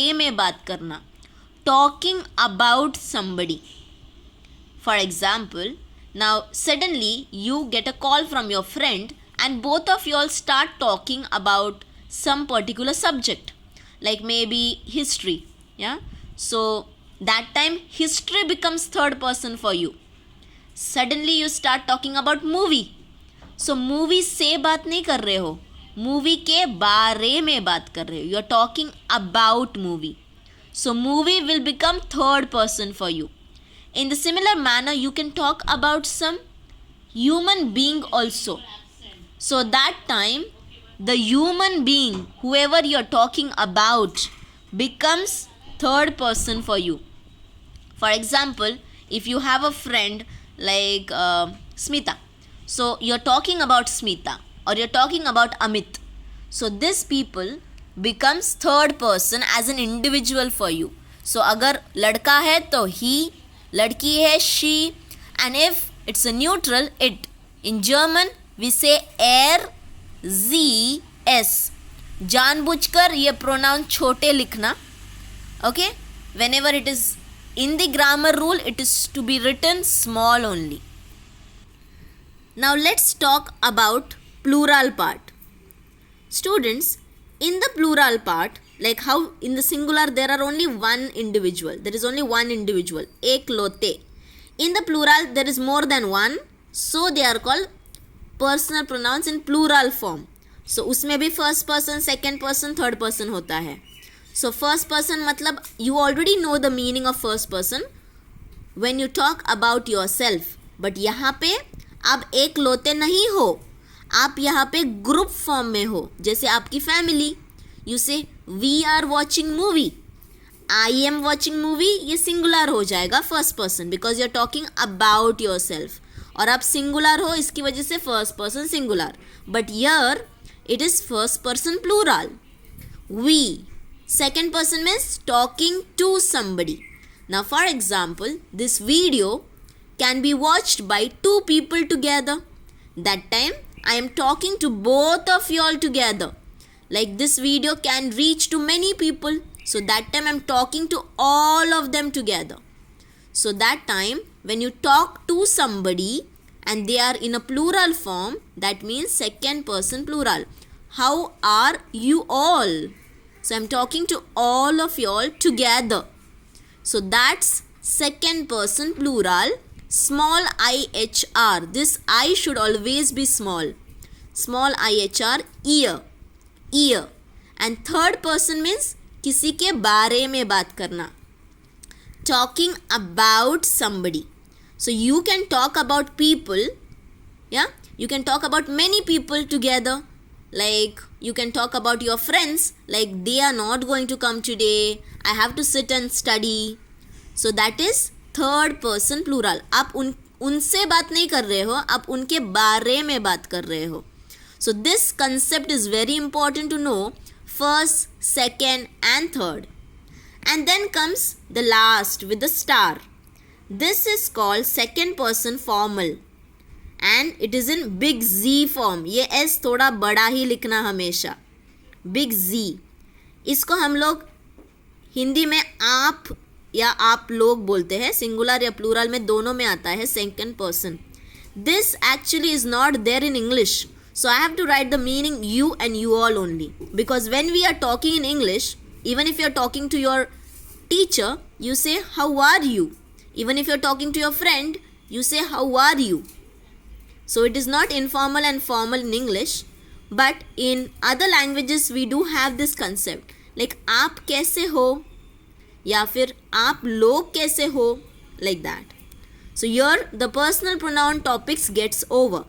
बारे में बात करना, talking about somebody. For example, now suddenly you get a call from your friend and both of you all start talking about some particular subject, like maybe history. Yeah, so that time history becomes third person for you. Suddenly you start talking about movie. So movie से बात नहीं कर रहे हो, movie के बारे में बात कर रहे हो. You are talking about movie. So movie will become third person for you. In the similar manner, you can talk about some human being also. So that time, the human being, whoever you are talking about, becomes third person for you. For example, if you have a friend like Smita, so you're talking about Smita or you're talking about Amit. So this people becomes third person as an individual for you. So अगर लड़का है तो he, लड़की है she, and if it's a neutral it. In German we say er, sie, es. जानबूझकर ये pronoun छोटे लिखना. Okay, whenever it is in the grammar rule, it is to be written small only. Now let's talk about plural part. Students, in the plural part, like how in the singular there are only one individual, there is only one individual, ek lote. In the plural there is more than one, so they are called personal pronouns in plural form. So उसमें भी first person, second person, third person होता है. So first person मतलब you already know the meaning of first person when you talk about yourself. But यहाँ पे आप एक लोते नहीं हो, आप यहाँ पे ग्रुप फॉर्म में हो. जैसे आपकी family, you say we are watching movie, I am watching movie, ये सिंगुलर हो जाएगा first person because you are talking about yourself. और आप सिंगुलर हो इसकी वजह से फर्स्ट पर्सन सिंगुलर. बट यर it is first person plural. We, second person means talking to somebody. Now for example, this video can be watched by two people together. That time I am talking to both of you all together. Like this video can reach to many people. So that time I am talking to all of them together. So that time when you talk to somebody and they are in a plural form, that means second person plural. How are you all? So I'm talking to all of you all together. So that's second person plural, small IHR. This I should always be small. Small IHR, ear, ear. And third person means किसी के बारे में बात करना. Talking about somebody. So you can talk about people. Yeah, you can talk about many people together. Like you can talk about your friends, like they are not going to come today, I have to sit and study. So that is third person plural. आप उनसे बात नहीं कर रहे हो, आप उनके बारे में बात कर रहे हो. So this concept is very important to know, first, second and third. And then comes the last with the star. This is called second person formal. And it is in big Z form. ये S थोड़ा बड़ा ही लिखना हमेशा. Big Z. इसको हम लोग हिंदी में आप या आप लोग बोलते हैं. सिंगुलर या प्लूरल में दोनों में आता है second person. This actually is not there in English. So I have to write the meaning you and you all only. Because when we are talking in English, even if you are talking to your teacher, you say how are you. Even if you are talking to your friend, you say how are you. So it is not informal and formal in English, but in other languages we do have this concept. Like आप कैसे हो या फिर आप लोग कैसे हो, like that. So here the personal pronoun topics gets over.